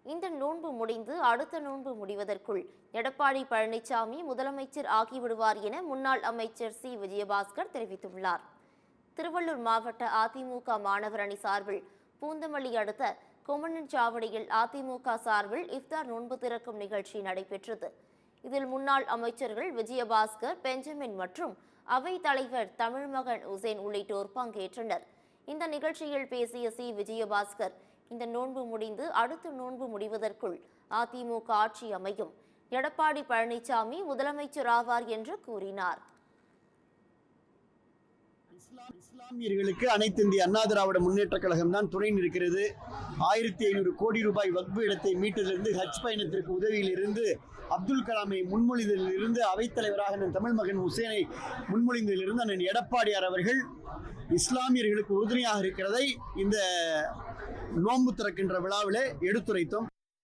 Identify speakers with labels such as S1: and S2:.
S1: இந்த நோன்பு முடிந்து அடுத்த நோன்பு முடிவதற்குள் எடப்பாடி பழனிசாமி முதலமைச்சர் ஆகிவிடுவார் என முன்னாள் அமைச்சர் சி விஜயபாஸ்கர் தெரிவித்துள்ளார். திருவள்ளூர் மாவட்ட அதிமுக மாணவர் அணி சார்பில் பூந்தமல்லி அடுத்த கொமனன்சாவடியில் அதிமுக சார்பில் இஃப்தார் நோன்பு திறக்கும் நிகழ்ச்சி நடைபெற்றது. இதில் முன்னாள் அமைச்சர்கள் விஜயபாஸ்கர், பெஞ்சமின் மற்றும் அவைத் தலைவர் தமிழ்மகன் உசேன் உள்ளிட்டோர் பங்கேற்றனர். இந்த நிகழ்ச்சியில் பேசிய சி விஜயபாஸ்கர், இந்த நோன்பு முடிந்து அடுத்த நோன்பு முடிவதற்குள் அதிமுக ஆட்சி அமையும், எடப்பாடி பழனிசாமி முதலமைச்சர் ஆவார் என்று கூறினார்.
S2: இஸ்லாமியர்களுக்கு அனைத்து இந்திய அண்ணா திராவிட முன்னேற்ற கழகம் தான் துணை நிற்கிறது. 1500 கோடி ரூபாய் வக்பு இடத்தை மீட்டதிலிருந்து, ஹஜ் பயணத்திற்கு உதவியிலிருந்து, அப்துல் கலாமை முன்மொழிந்ததிலிருந்து, அவைத்தலைவராக தமிழ்மகன் உசேனை முன்மொழிந்ததிலிருந்து அண்ணன் எடப்பாடியார் அவர்கள் இஸ்லாமியர்களுக்கு உறுதுணையாக இருக்கிறதை இந்த நோன்பு திறக்கின்ற விழாவிலே எடுத்துரைத்தோம்.